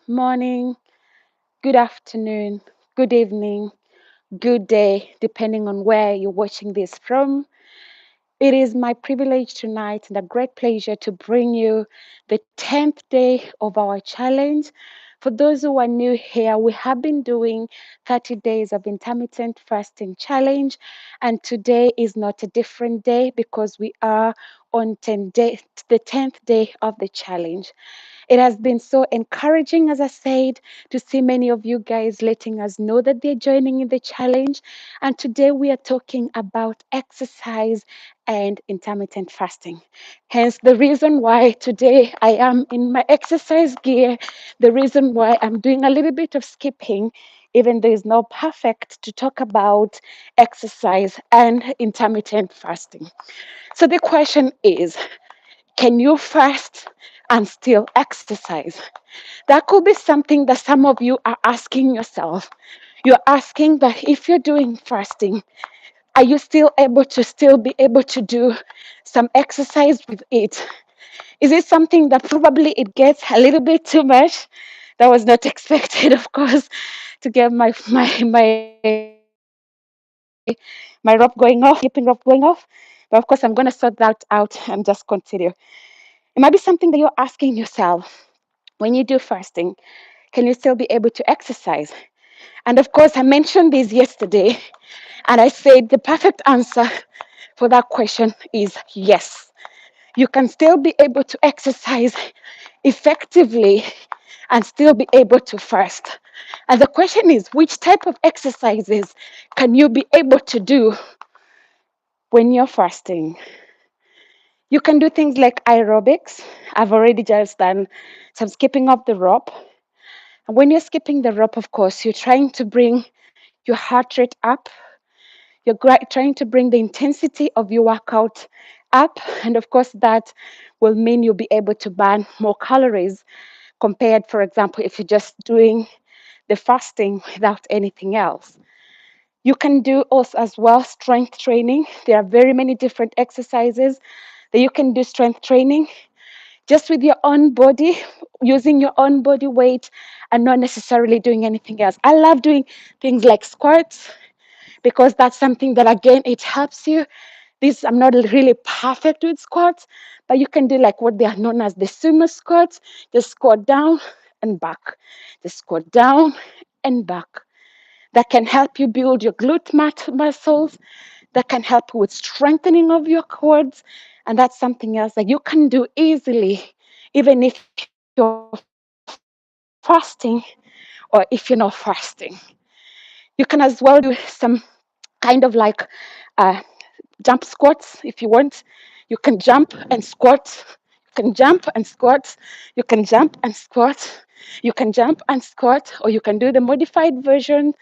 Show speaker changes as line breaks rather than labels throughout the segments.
morning, good afternoon, good evening, good day, depending on where you're watching this from. It is my privilege tonight and a great pleasure to bring you the 10th day of our challenge. For those who are new here, we have been doing 30 days of intermittent fasting challenge, and today is not a different day because we are on the 10th day of the challenge. It has been so encouraging, as I said, to see many of you guys letting us know that they're joining in the challenge. And today we are talking about exercise and intermittent fasting. Hence, the reason why today I am in my exercise gear, the reason why I'm doing a little bit of skipping, even though it's not perfect, to talk about exercise and intermittent fasting. So the question is, can you fast and still exercise? That could be something that some of you are asking yourself. You're asking that if you're doing fasting, are you still be able to do some exercise with it? Is it something that probably it gets a little bit too much? That was not expected, of course, to get my rope going off, my skipping rope going off. But of course, I'm going to sort that out and just continue. It might be something that you're asking yourself when you do fasting, can you still be able to exercise? And of course, I mentioned this yesterday, and I said the perfect answer for that question is yes. You can still be able to exercise effectively and still be able to fast. And the question is, which type of exercises can you be able to do when you're fasting? You can do things like aerobics. I've already just done some skipping of the rope. And when you're skipping the rope, of course, you're trying to bring your heart rate up. You're trying to bring the intensity of your workout up. And of course, that will mean you'll be able to burn more calories compared, for example, if you're just doing the fasting without anything else. You can do also as well strength training. There are very many different exercises that you can do strength training just with your own body, using your own body weight and not necessarily doing anything else. I love doing things like squats because that's something that, again, it helps you. This, I'm not really perfect with squats, but you can do like what they are known as the sumo squats. Just squat down and back, just squat down and back. That can help you build your muscles, that can help you with strengthening of your quads. And that's something else that you can do easily, even if you're fasting or if you're not fasting. You can as well do some kind of like uh, jump squats if you want. You can jump and squat. You can jump and squat. You can jump and squat. You can jump and squat, or you can do the modified version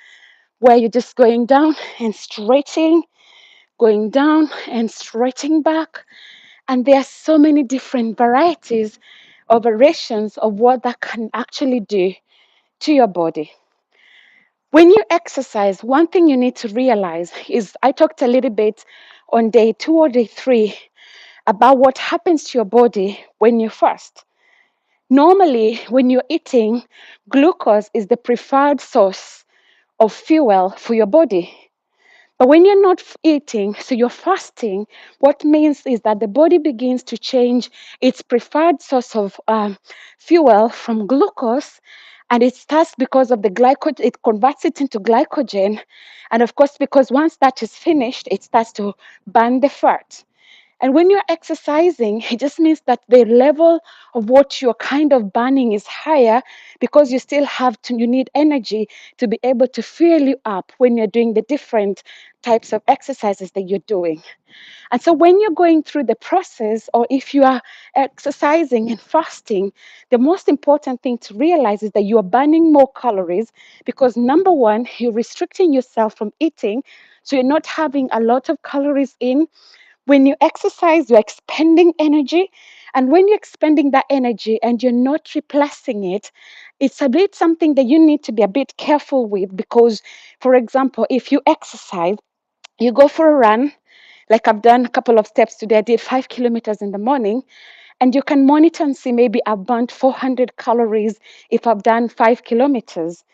where you're just going down and stretching, going down and stretching back. And there are so many different varieties or variations of what that can actually do to your body. When you exercise, one thing you need to realize is I talked a little bit on day 2 or day 3 about what happens to your body when you fast. Normally, when you're eating, glucose is the preferred source of fuel for your body. But when you're not eating, so you're fasting, what means is that the body begins to change its preferred source of fuel from glucose, and it starts because of the glycogen, it converts it into glycogen. And of course, because once that is finished, it starts to burn the fat. And when you're exercising, it just means that the level of what you're kind of burning is higher because you still you need energy to be able to fuel you up when you're doing the different types of exercises that you're doing. And so when you're going through the process, or if you are exercising and fasting, the most important thing to realize is that you are burning more calories because, number one, you're restricting yourself from eating. So you're not having a lot of calories in. When you exercise, you're expending energy. And when you're expending that energy and you're not replacing it, it's a bit something that you need to be a bit careful with because, for example, if you exercise, you go for a run, like I've done a couple of steps today. I did 5 kilometers in the morning. And you can monitor and see maybe I've burnt 400 calories if I've done 5 kilometers.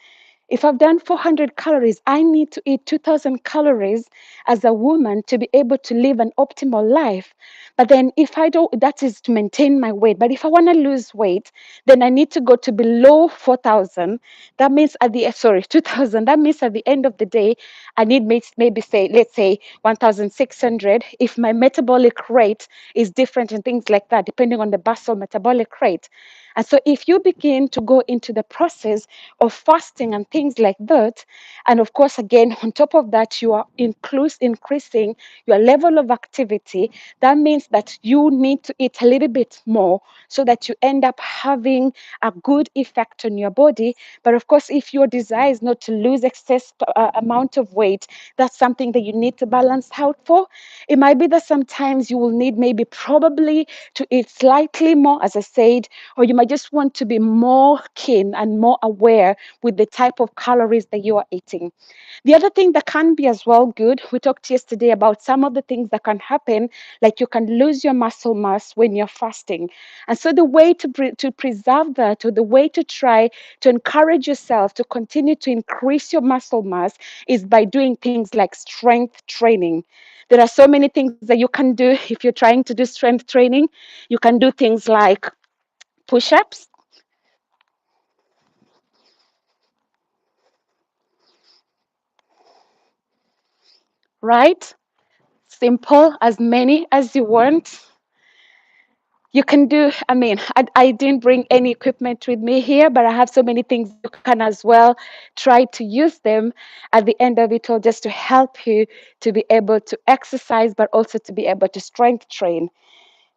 If I've done 400 calories, I need to eat 2000 calories as a woman to be able to live an optimal life. But then, if I don't, that is to maintain my weight. But if I want to lose weight, then I need to go to below 4000. That means at the, sorry, 2000. That means at the end of the day, I need maybe say, let's say 1600 if my metabolic rate is different and things like that, depending on the basal metabolic rate. And so, if you begin to go into the process of fasting and things like that, and of course, again, on top of that, you are increasing your level of activity, that means that you need to eat a little bit more so that you end up having a good effect on your body. But of course, if your desire is not to lose excess amount of weight, that's something that you need to balance out for. It might be that sometimes you will need maybe probably to eat slightly more, as I said, or you might just want to be more keen and more aware with the type of calories that you are eating. The other thing that can be as well good, we talked yesterday about some of the things that can happen, like you can lose your muscle mass when you're fasting. And so the way to preserve that, or the way to try to encourage yourself to continue to increase your muscle mass, is by doing things like strength training. There are so many things that you can do if you're trying to do strength training. You can do things like push-ups, right? Simple, as many as you want. You can do, I mean, I didn't bring any equipment with me here, but I have so many things you can as well try to use them at the end of it all, just to help you to be able to exercise, but also to be able to strength train.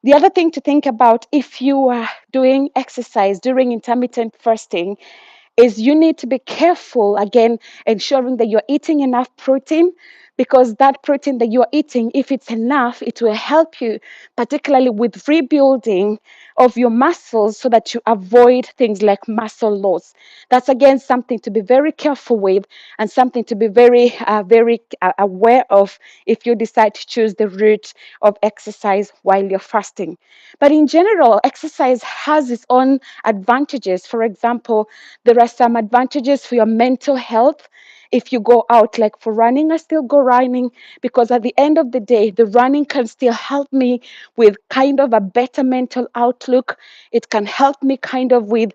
The other thing to think about if you are doing exercise during intermittent fasting is you need to be careful, again, ensuring that you're eating enough protein, because that protein that you're eating, if it's enough, it will help you, particularly with rebuilding of your muscles, so that you avoid things like muscle loss. That's again something to be very careful with, and something to be very aware of if you decide to choose the route of exercise while you're fasting. But in general, exercise has its own advantages. For example, there are some advantages for your mental health. If you go out, like for running, I still go running, because at the end of the day, the running can still help me with kind of a better mental outlook. It can help me kind of with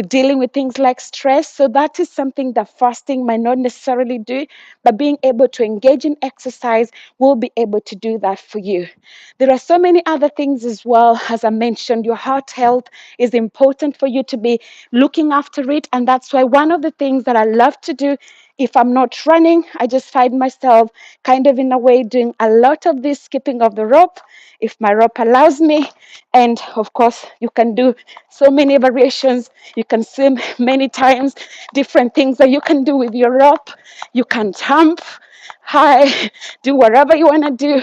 dealing with things like stress. So that is something that fasting might not necessarily do, but being able to engage in exercise will be able to do that for you. There are so many other things as well. As I mentioned, your heart health is important for you to be looking after it. And that's why one of the things that I love to do, if I'm not running, I just find myself kind of in a way doing a lot of this skipping of the rope, if my rope allows me. And of course, you can do so many variations. You can swim many times, different things that you can do with your rope. You can jump high, do whatever you want to do.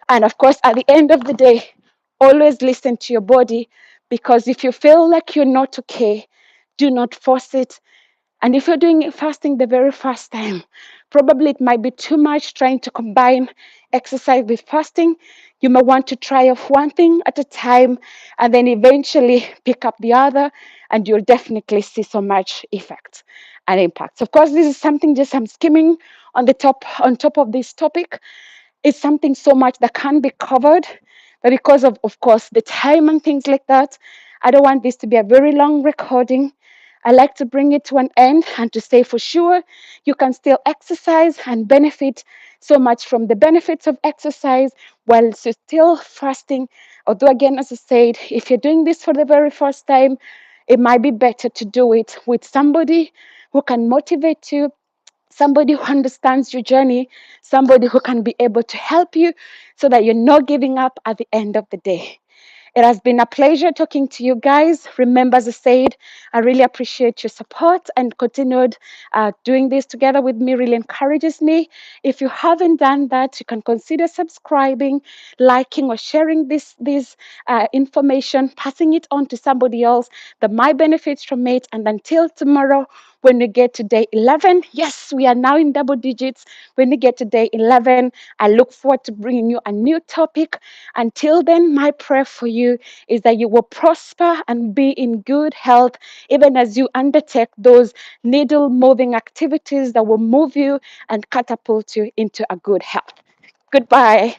And of course, at the end of the day, always listen to your body, because if you feel like you're not okay, do not force it. And if you're doing fasting the very first time, probably it might be too much trying to combine exercise with fasting. You may want to try off one thing at a time, and then eventually pick up the other, and you'll definitely see so much effect and impact. Of course, this is something just I'm skimming on top of this topic. It's something so much that can be covered, but because of course, the time and things like that, I don't want this to be a very long recording. I like to bring it to an end and to say for sure you can still exercise and benefit so much from the benefits of exercise while you're still fasting. Although, again, as I said, if you're doing this for the very first time, it might be better to do it with somebody who can motivate you, somebody who understands your journey, somebody who can be able to help you so that you're not giving up at the end of the day. It has been a pleasure talking to you guys. Remember, as I said, I really appreciate your support, and continued doing this together with me really encourages me. If you haven't done that, you can consider subscribing, liking, or sharing this information, passing it on to somebody else that might benefit from it. And until tomorrow, When we get to day 11, yes, we are now in double digits. When we get to day 11, I look forward to bringing you a new topic. Until then, my prayer for you is that you will prosper and be in good health, even as you undertake those needle moving activities that will move you and catapult you into a good health. Goodbye.